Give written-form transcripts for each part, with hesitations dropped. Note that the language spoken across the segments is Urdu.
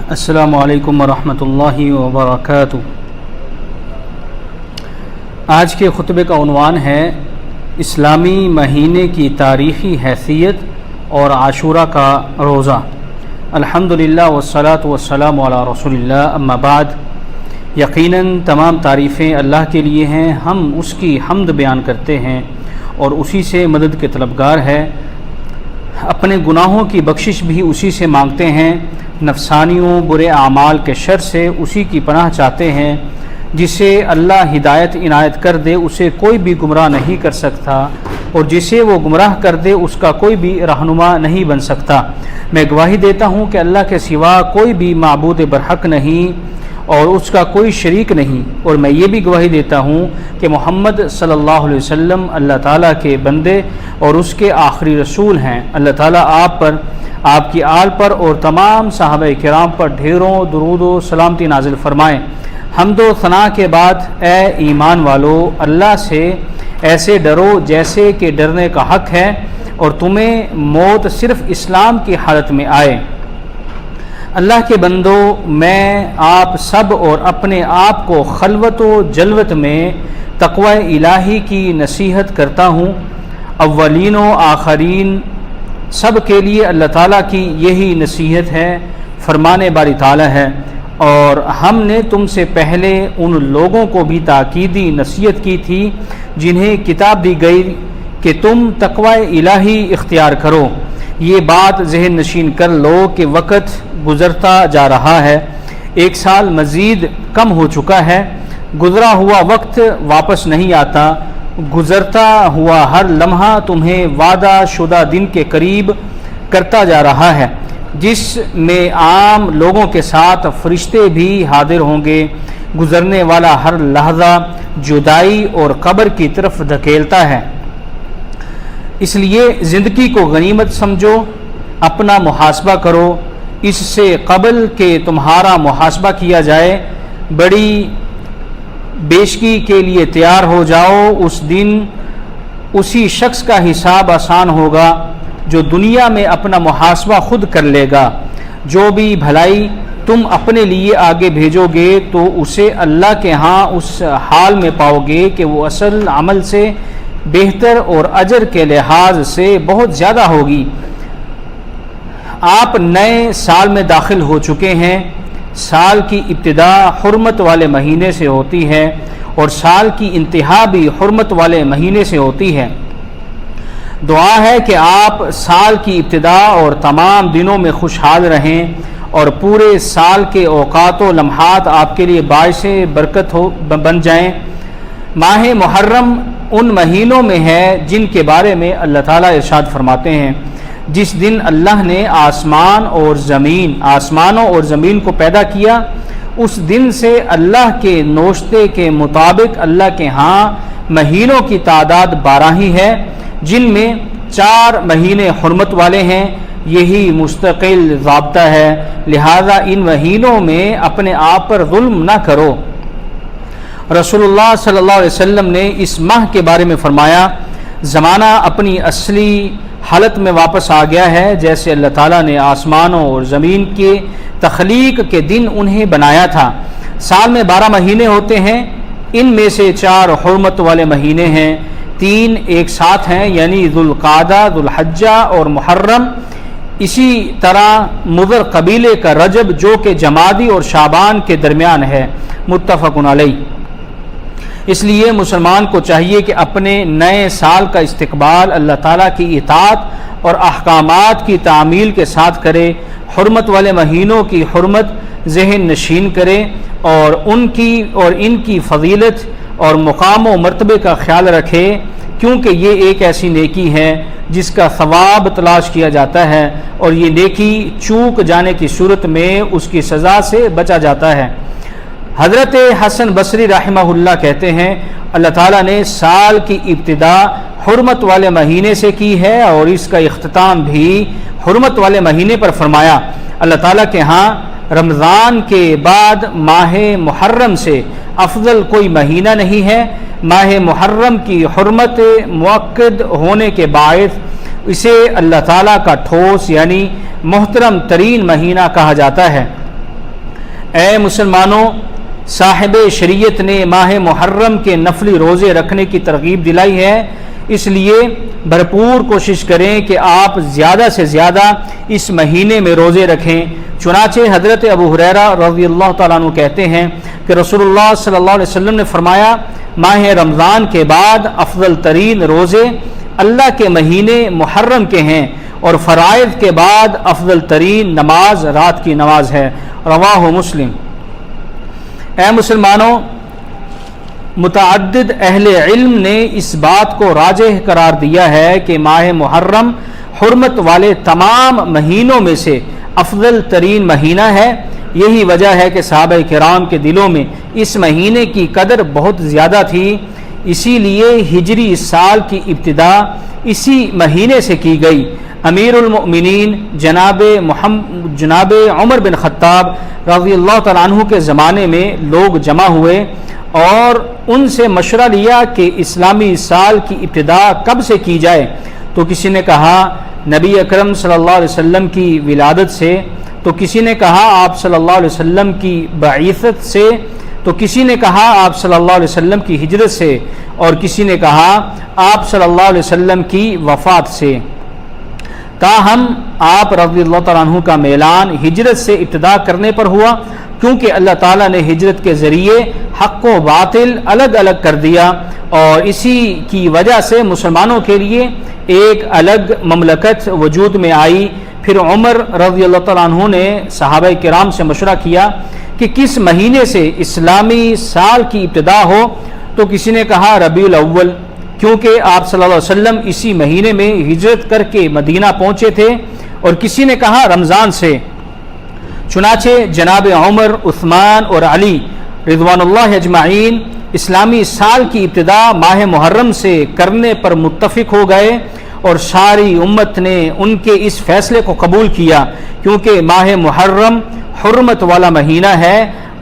السلام علیکم ورحمۃ اللہ وبرکاتہ۔ آج کے خطبے کا عنوان ہے اسلامی مہینے کی تاریخی حیثیت اور عاشورہ کا روزہ۔ الحمدللہ والصلاۃ والسلام علی رسول اللہ، اما بعد۔ یقیناً تمام تعریفیں اللہ کے لیے ہیں، ہم اس کی حمد بیان کرتے ہیں اور اسی سے مدد کے طلبگار ہیں۔ اپنے گناہوں کی بخشش بھی اسی سے مانگتے ہیں، نفسانیوں برے اعمال کے شر سے اسی کی پناہ چاہتے ہیں۔ جسے اللہ ہدایت عنایت کر دے اسے کوئی بھی گمراہ نہیں کر سکتا، اور جسے وہ گمراہ کر دے اس کا کوئی بھی رہنما نہیں بن سکتا۔ میں گواہی دیتا ہوں کہ اللہ کے سوا کوئی بھی معبود برحق نہیں اور اس کا کوئی شریک نہیں، اور میں یہ بھی گواہی دیتا ہوں کہ محمد صلی اللہ علیہ وسلم اللہ تعالیٰ کے بندے اور اس کے آخری رسول ہیں۔ اللہ تعالیٰ آپ پر، آپ کی آل پر اور تمام صحابہ کرام پر ڈھیروں درود و سلامتی نازل فرمائیں۔ حمد و ثنا کے بعد، اے ایمان والو، اللہ سے ایسے ڈرو جیسے کہ ڈرنے کا حق ہے، اور تمہیں موت صرف اسلام کی حالت میں آئے۔ اللہ کے بندو، میں آپ سب اور اپنے آپ کو خلوت و جلوت میں تقوی الہی کی نصیحت کرتا ہوں۔ اولین و آخرین سب کے لیے اللہ تعالیٰ کی یہی نصیحت ہے۔ فرمانے باری تعالیٰ ہے، اور ہم نے تم سے پہلے ان لوگوں کو بھی تاکیدی نصیحت کی تھی جنہیں کتاب دی گئی کہ تم تقوی الہی اختیار کرو۔ یہ بات ذہن نشین کر لو کہ وقت گزرتا جا رہا ہے، ایک سال مزید کم ہو چکا ہے۔ گزرا ہوا وقت واپس نہیں آتا، گزرتا ہوا ہر لمحہ تمہیں وعدہ شدہ دن کے قریب کرتا جا رہا ہے، جس میں عام لوگوں کے ساتھ فرشتے بھی حاضر ہوں گے۔ گزرنے والا ہر لحظہ جدائی اور قبر کی طرف دھکیلتا ہے۔ اس لیے زندگی کو غنیمت سمجھو، اپنا محاسبہ کرو، اس سے قبل کہ تمہارا محاسبہ کیا جائے بڑی بیشکی کے لیے تیار ہو جاؤ۔ اس دن اسی شخص کا حساب آسان ہوگا جو دنیا میں اپنا محاسبہ خود کر لے گا۔ جو بھی بھلائی تم اپنے لیے آگے بھیجو گے تو اسے اللہ کے ہاں اس حال میں پاؤ گے کہ وہ اصل عمل سے بہتر اور اجر کے لحاظ سے بہت زیادہ ہوگی۔ آپ نئے سال میں داخل ہو چکے ہیں۔ سال کی ابتدا حرمت والے مہینے سے ہوتی ہے اور سال کی انتہا بھی حرمت والے مہینے سے ہوتی ہے۔ دعا ہے کہ آپ سال کی ابتدا اور تمام دنوں میں خوشحال رہیں اور پورے سال کے اوقات و لمحات آپ کے لیے باعث برکت بن جائیں۔ ماہ محرم ان مہینوں میں ہے جن کے بارے میں اللہ تعالیٰ ارشاد فرماتے ہیں، جس دن اللہ نے آسمانوں اور زمین کو پیدا کیا، اس دن سے اللہ کے نوشتے کے مطابق اللہ کے ہاں مہینوں کی تعداد 12 ہی ہے، جن میں 4 مہینے حرمت والے ہیں۔ یہی مستقل ضابطہ ہے، لہذا ان مہینوں میں اپنے آپ پر ظلم نہ کرو۔ رسول اللہ صلی اللہ علیہ وسلم نے اس ماہ کے بارے میں فرمایا، زمانہ اپنی اصلی حالت میں واپس آ گیا ہے، جیسے اللہ تعالیٰ نے آسمانوں اور زمین کے تخلیق کے دن انہیں بنایا تھا۔ سال میں 12 مہینے ہوتے ہیں، ان میں سے 4 حرمت والے مہینے ہیں، 3 ایک ساتھ ہیں، یعنی ذوالقعدہ، ذوالحجہ اور محرم۔ اسی طرح مضر قبیلے کا رجب جو کہ جمادی اور شعبان کے درمیان ہے، متفق علیہ۔ اس لیے مسلمان کو چاہیے کہ اپنے نئے سال کا استقبال اللہ تعالیٰ کی اطاعت اور احکامات کی تعمیل کے ساتھ کرے، حرمت والے مہینوں کی حرمت ذہن نشین کرے اور ان کی فضیلت اور مقام و مرتبے کا خیال رکھے، کیونکہ یہ ایک ایسی نیکی ہے جس کا ثواب تلاش کیا جاتا ہے، اور یہ نیکی چوک جانے کی صورت میں اس کی سزا سے بچا جاتا ہے۔ حضرت حسن بصری رحمہ اللہ کہتے ہیں، اللہ تعالیٰ نے سال کی ابتدا حرمت والے مہینے سے کی ہے اور اس کا اختتام بھی حرمت والے مہینے پر فرمایا۔ اللہ تعالیٰ کے ہاں رمضان کے بعد ماہ محرم سے افضل کوئی مہینہ نہیں ہے۔ ماہ محرم کی حرمت مؤکد ہونے کے باعث اسے اللہ تعالیٰ کا ٹھوس یعنی محترم ترین مہینہ کہا جاتا ہے۔ اے مسلمانوں، صاحب شریعت نے ماہ محرم کے نفلی روزے رکھنے کی ترغیب دلائی ہے، اس لیے بھرپور کوشش کریں کہ آپ زیادہ سے زیادہ اس مہینے میں روزے رکھیں۔ چنانچہ حضرت ابو ہریرہ رضی اللہ تعالیٰ عنہ کہتے ہیں کہ رسول اللہ صلی اللہ علیہ وسلم نے فرمایا، ماہ رمضان کے بعد افضل ترین روزے اللہ کے مہینے محرم کے ہیں، اور فرائض کے بعد افضل ترین نماز رات کی نماز ہے۔ رواہ مسلم۔ اے مسلمانوں، متعدد اہل علم نے اس بات کو راجح قرار دیا ہے کہ ماہ محرم حرمت والے تمام مہینوں میں سے افضل ترین مہینہ ہے۔ یہی وجہ ہے کہ صحابہ کرام کے دلوں میں اس مہینے کی قدر بہت زیادہ تھی، اسی لیے ہجری سال کی ابتدا اسی مہینے سے کی گئی۔ امیر المؤمنین جناب عمر بن خطاب رضی اللہ تعالیٰ عنہ کے زمانے میں لوگ جمع ہوئے اور ان سے مشورہ لیا کہ اسلامی سال کی ابتدا کب سے کی جائے، تو کسی نے کہا نبی اکرم صلی اللہ علیہ وسلم کی ولادت سے، تو کسی نے کہا آپ صلی اللہ علیہ وسلم کی بعثت سے، تو کسی نے کہا آپ صلی اللہ علیہ وسلم کی ہجرت سے، اور کسی نے کہا آپ صلی اللہ علیہ وسلم کی وفات سے۔ تاہم آپ رضی اللہ تعالیٰ عنہ کا اعلان ہجرت سے ابتدا کرنے پر ہوا، کیونکہ اللہ تعالیٰ نے ہجرت کے ذریعے حق و باطل الگ الگ کر دیا، اور اسی کی وجہ سے مسلمانوں کے لیے ایک الگ مملکت وجود میں آئی۔ پھر عمر رضی اللہ تعالیٰ عنہ نے صحابہ کرام سے مشورہ کیا کہ کس مہینے سے اسلامی سال کی ابتدا ہو، تو کسی نے کہا ربیع الاول، کیونکہ آپ صلی اللہ علیہ وسلم اسی مہینے میں ہجرت کر کے مدینہ پہنچے تھے، اور کسی نے کہا رمضان سے۔ چنانچہ جناب عمر، عثمان اور علی رضوان اللہ اجمعین اسلامی سال کی ابتدا ماہ محرم سے کرنے پر متفق ہو گئے، اور ساری امت نے ان کے اس فیصلے کو قبول کیا، کیونکہ ماہ محرم حرمت والا مہینہ ہے،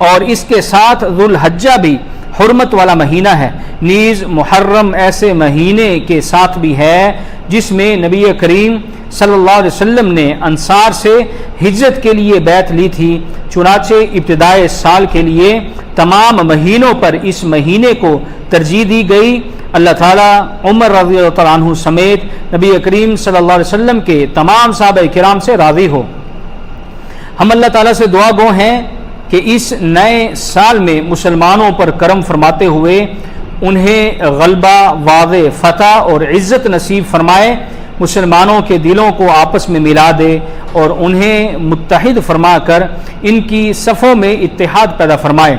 اور اس کے ساتھ ذوالحجہ بھی حرمت والا مہینہ ہے۔ نیز محرم ایسے مہینے کے ساتھ بھی ہے جس میں نبی کریم صلی اللہ علیہ وسلم نے انصار سے ہجرت کے لیے بیعت لی تھی۔ چنانچہ ابتدائے سال کے لیے تمام مہینوں پر اس مہینے کو ترجیح دی گئی۔ اللہ تعالیٰ عمر رضی اللہ تعالیٰ عنہ سمیت نبی کریم صلی اللہ علیہ وسلم کے تمام صحابہ کرام سے راضی ہو۔ ہم اللہ تعالیٰ سے دعا گو ہیں کہ اس نئے سال میں مسلمانوں پر کرم فرماتے ہوئے انہیں غلبہ، واضح فتح اور عزت نصیب فرمائے، مسلمانوں کے دلوں کو آپس میں ملا دے، اور انہیں متحد فرما کر ان کی صفوں میں اتحاد پیدا فرمائے۔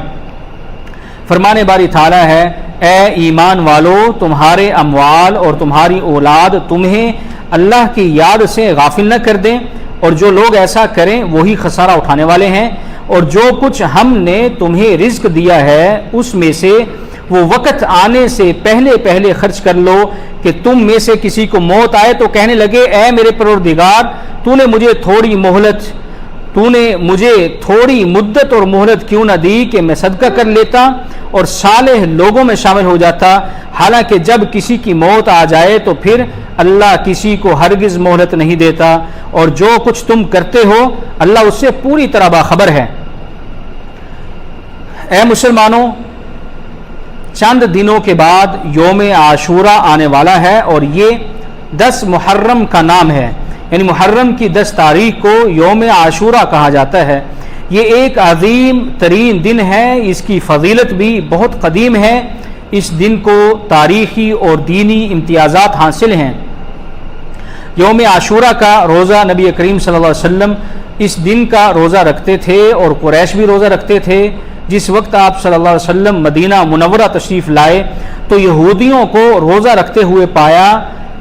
فرمانے باری تعالیٰ ہے، اے ایمان والو، تمہارے اموال اور تمہاری اولاد تمہیں اللہ کی یاد سے غافل نہ کر دیں، اور جو لوگ ایسا کریں وہی خسارہ اٹھانے والے ہیں۔ اور جو کچھ ہم نے تمہیں رزق دیا ہے اس میں سے وہ وقت آنے سے پہلے پہلے خرچ کر لو، کہ تم میں سے کسی کو موت آئے تو کہنے لگے، اے میرے پروردگار، تو نے مجھے تھوڑی مدت اور مہلت کیوں نہ دی کہ میں صدقہ کر لیتا اور صالح لوگوں میں شامل ہو جاتا۔ حالانکہ جب کسی کی موت آ جائے تو پھر اللہ کسی کو ہرگز مہلت نہیں دیتا، اور جو کچھ تم کرتے ہو اللہ اس سے پوری طرح باخبر ہے۔ اے مسلمانوں، چند دنوں کے بعد یوم عاشوراء آنے والا ہے، اور یہ 10 محرم کا نام ہے، یعنی محرم کی 10 تاریخ کو یوم عاشوراء کہا جاتا ہے۔ یہ ایک عظیم ترین دن ہے، اس کی فضیلت بھی بہت قدیم ہے، اس دن کو تاریخی اور دینی امتیازات حاصل ہیں۔ یوم عاشوراء کا روزہ نبی کریم صلی اللہ علیہ وسلم اس دن کا روزہ رکھتے تھے، اور قریش بھی روزہ رکھتے تھے۔ جس وقت آپ صلی اللہ علیہ وسلم مدینہ منورہ تشریف لائے تو یہودیوں کو روزہ رکھتے ہوئے پایا،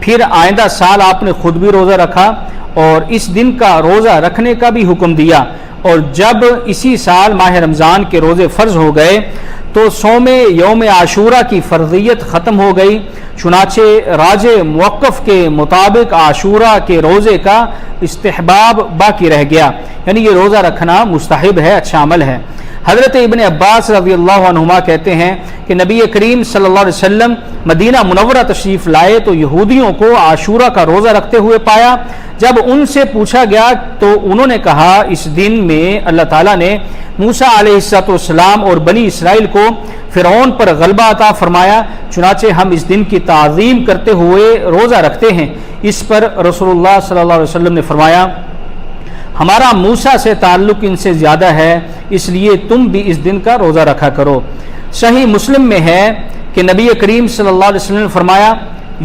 پھر آئندہ سال آپ نے خود بھی روزہ رکھا اور اس دن کا روزہ رکھنے کا بھی حکم دیا، اور جب اسی سال ماہ رمضان کے روزے فرض ہو گئے تو صوم یوم عاشوراء کی فرضیت ختم ہو گئی۔ چنانچہ راجع موقف کے مطابق عاشوراء کے روزے کا استحباب باقی رہ گیا، یعنی یہ روزہ رکھنا مستحب ہے، اچھا عمل ہے۔ حضرت ابن عباس رضی اللہ عنہما کہتے ہیں کہ نبی کریم صلی اللہ علیہ وسلم مدینہ منورہ تشریف لائے تو یہودیوں کو عاشورہ کا روزہ رکھتے ہوئے پایا۔ جب ان سے پوچھا گیا تو انہوں نے کہا اس دن میں اللہ تعالیٰ نے موسیٰ علیہ السلام اور بنی اسرائیل کو فرعون پر غلبہ عطا فرمایا، چنانچہ ہم اس دن کی تعظیم کرتے ہوئے روزہ رکھتے ہیں۔ اس پر رسول اللہ صلی اللہ علیہ وسلم نے فرمایا ہمارا موسیٰ سے تعلق ان سے زیادہ ہے، اس لیے تم بھی اس دن کا روزہ رکھا کرو۔ صحیح مسلم میں ہے کہ نبی کریم صلی اللہ علیہ وسلم نے فرمایا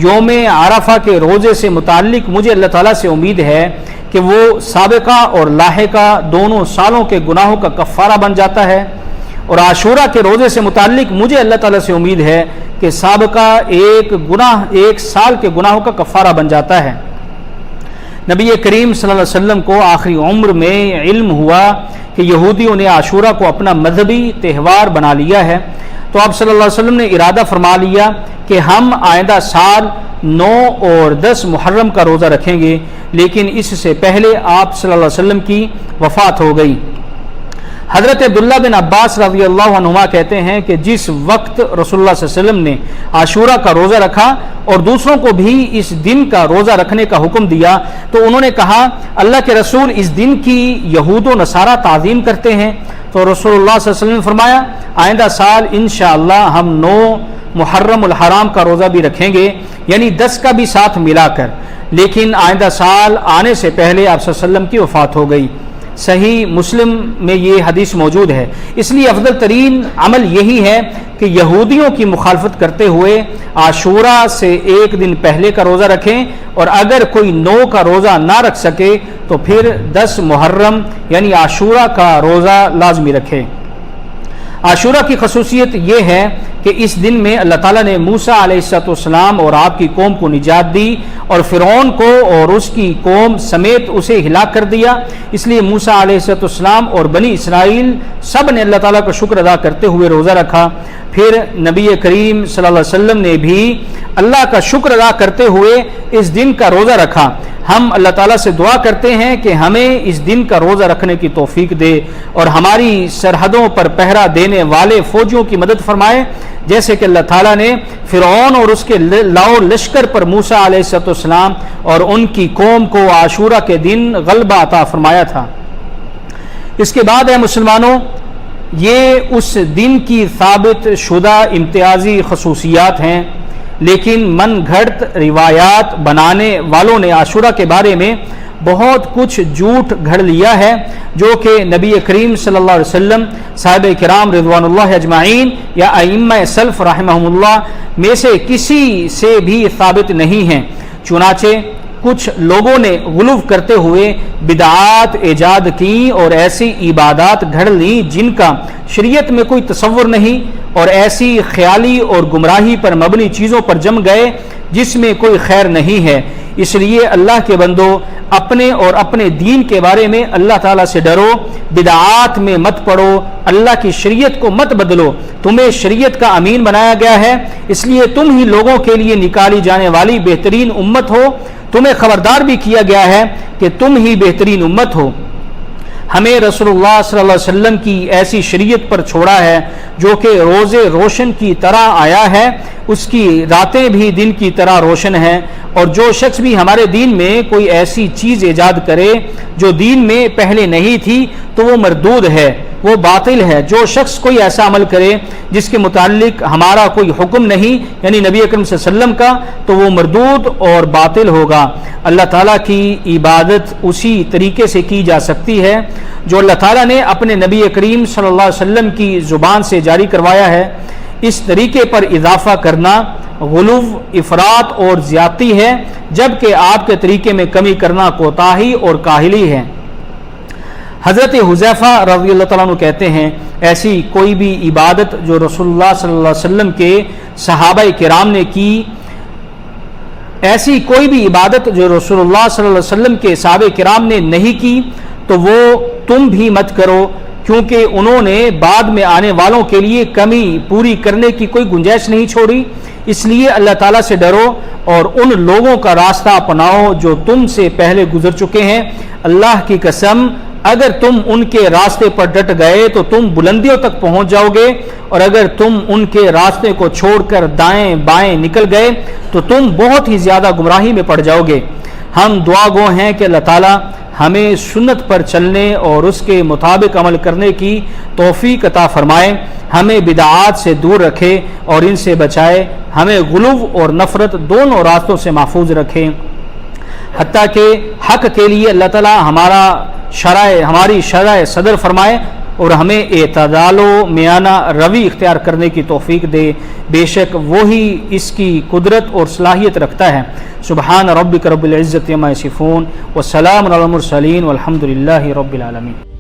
یوم عرفہ کے روزے سے متعلق مجھے اللہ تعالیٰ سے امید ہے کہ وہ سابقہ اور لاحقہ دونوں سالوں کے گناہوں کا کفارہ بن جاتا ہے، اور عاشورہ کے روزے سے متعلق مجھے اللہ تعالیٰ سے امید ہے کہ سابقہ ایک سال کے گناہوں کا کفارہ بن جاتا ہے۔ نبی کریم صلی اللہ علیہ وسلم کو آخری عمر میں علم ہوا کہ یہودیوں نے عاشورہ کو اپنا مذہبی تہوار بنا لیا ہے، تو آپ صلی اللہ علیہ وسلم نے ارادہ فرما لیا کہ ہم آئندہ سال 9 اور 10 محرم کا روزہ رکھیں گے، لیکن اس سے پہلے آپ صلی اللہ علیہ وسلم کی وفات ہو گئی۔ حضرت عبداللہ بن عباس رضی اللہ عنہما کہتے ہیں کہ جس وقت رسول اللہ صلی اللہ علیہ وسلم نے عاشورہ کا روزہ رکھا اور دوسروں کو بھی اس دن کا روزہ رکھنے کا حکم دیا تو انہوں نے کہا اللہ کے رسول اس دن کی یہود و نصارہ تعظیم کرتے ہیں، تو رسول اللہ صلی اللہ علیہ وسلم نے فرمایا آئندہ سال انشاءاللہ ہم 9 محرم الحرام کا روزہ بھی رکھیں گے، یعنی 10 کا بھی ساتھ ملا کر، لیکن آئندہ سال آنے سے پہلے آپ صلی اللہ علیہ وسلم کی وفات ہو گئی۔ صحیح مسلم میں یہ حدیث موجود ہے۔ اس لیے افضل ترین عمل یہی ہے کہ یہودیوں کی مخالفت کرتے ہوئے عاشورہ سے ایک دن پہلے کا روزہ رکھیں، اور اگر کوئی 9 کا روزہ نہ رکھ سکے تو پھر 10 محرم یعنی عاشورہ کا روزہ لازمی رکھے۔ عاشورہ کی خصوصیت یہ ہے کہ اس دن میں اللہ تعالیٰ نے موسیٰ علیہ السلام اور آپ کی قوم کو نجات دی اور فرعون کو اور اس کی قوم سمیت اسے ہلاک کر دیا، اس لیے موسیٰ علیہ السلام اور بنی اسرائیل سب نے اللہ تعالیٰ کا شکر ادا کرتے ہوئے روزہ رکھا۔ پھر نبی کریم صلی اللہ علیہ وسلم نے بھی اللہ کا شکر ادا کرتے ہوئے اس دن کا روزہ رکھا۔ ہم اللہ تعالیٰ سے دعا کرتے ہیں کہ ہمیں اس دن کا روزہ رکھنے کی توفیق دے اور ہماری سرحدوں پر پہرا دینے والے فوجیوں کی مدد فرمائے، جیسے کہ اللہ تعالیٰ نے فرعون اور اس کے لاؤ لشکر پر موسیٰ علیہ السلام اور ان کی قوم کو عاشورہ کے دن غلبہ عطا فرمایا تھا۔ اس کے بعد ہے مسلمانوں، یہ اس دن کی ثابت شدہ امتیازی خصوصیات ہیں، لیکن من گھڑت روایات بنانے والوں نے عاشورہ کے بارے میں بہت کچھ جھوٹ گھڑ لیا ہے، جو کہ نبی کریم صلی اللہ علیہ وسلم، صحابہ کرام رضوان اللہ اجمعین یا ائمہ سلف رحمہم اللہ میں سے کسی سے بھی ثابت نہیں ہیں۔ چنانچہ کچھ لوگوں نے غلو کرتے ہوئے بدعات ایجاد کی اور ایسی عبادات گھڑ لیں جن کا شریعت میں کوئی تصور نہیں، اور ایسی خیالی اور گمراہی پر مبنی چیزوں پر جم گئے جس میں کوئی خیر نہیں ہے۔ اس لیے اللہ کے بندو اپنے اور اپنے دین کے بارے میں اللہ تعالیٰ سے ڈرو، بدعات میں مت پڑو، اللہ کی شریعت کو مت بدلو، تمہیں شریعت کا امین بنایا گیا ہے، اس لیے تم ہی لوگوں کے لیے نکالی جانے والی بہترین امت ہو، تمہیں خبردار بھی کیا گیا ہے کہ تم ہی بہترین امت ہو۔ ہمیں رسول اللہ صلی اللہ علیہ وسلم کی ایسی شریعت پر چھوڑا ہے جو کہ روز روشن کی طرح آیا ہے، اس کی راتیں بھی دن کی طرح روشن ہیں، اور جو شخص بھی ہمارے دین میں کوئی ایسی چیز ایجاد کرے جو دین میں پہلے نہیں تھی تو وہ مردود ہے، وہ باطل ہے۔ جو شخص کوئی ایسا عمل کرے جس کے متعلق ہمارا کوئی حکم نہیں، یعنی نبی اکرم صلی اللہ علیہ وسلم کا، تو وہ مردود اور باطل ہوگا۔ اللہ تعالیٰ کی عبادت اسی طریقے سے کی جا سکتی ہے جو اللہ تعالیٰ نے اپنے نبی کریم صلی اللہ علیہ وسلم کی زبان سے جاری کروایا ہے۔ اس طریقے پر اضافہ کرنا غلو، افراط اور زیادتی ہے، جبکہ آپ کے طریقے میں کمی کرنا کوتاہی اور کاہلی ہے۔ حضرت حذیفہ رضی اللہ تعالیٰ عنہ کہتے ہیں ایسی کوئی بھی عبادت جو رسول اللہ صلی اللہ علیہ وسلم کے صحابہ کرام نے کی، ایسی کوئی بھی عبادت جو رسول اللہ صلی اللہ علیہ وسلم کے صحابہ کرام نے نہیں کی تو وہ تم بھی مت کرو، کیونکہ انہوں نے بعد میں آنے والوں کے لیے کمی پوری کرنے کی کوئی گنجائش نہیں چھوڑی۔ اس لیے اللہ تعالیٰ سے ڈرو اور ان لوگوں کا راستہ اپناؤ جو تم سے پہلے گزر چکے ہیں۔ اللہ کی قسم اگر تم ان کے راستے پر ڈٹ گئے تو تم بلندیوں تک پہنچ جاؤ گے، اور اگر تم ان کے راستے کو چھوڑ کر دائیں بائیں نکل گئے تو تم بہت ہی زیادہ گمراہی میں پڑ جاؤ گے۔ ہم دعا گو ہیں کہ اللہ تعالیٰ ہمیں سنت پر چلنے اور اس کے مطابق عمل کرنے کی توفیق عطا فرمائے، ہمیں بدعات سے دور رکھے اور ان سے بچائے، ہمیں غلو اور نفرت دونوں راستوں سے محفوظ رکھے، حتیٰ کہ حق کے لیے اللہ تعالیٰ ہماری شرح صدر فرمائے اور ہمیں اعتدال و میانہ روی اختیار کرنے کی توفیق دے، بے شک وہی اس کی قدرت اور صلاحیت رکھتا ہے۔ سبحان ربک رب العزت عما یصفون وسلام علی المرسلین والحمد للہ رب العالمین۔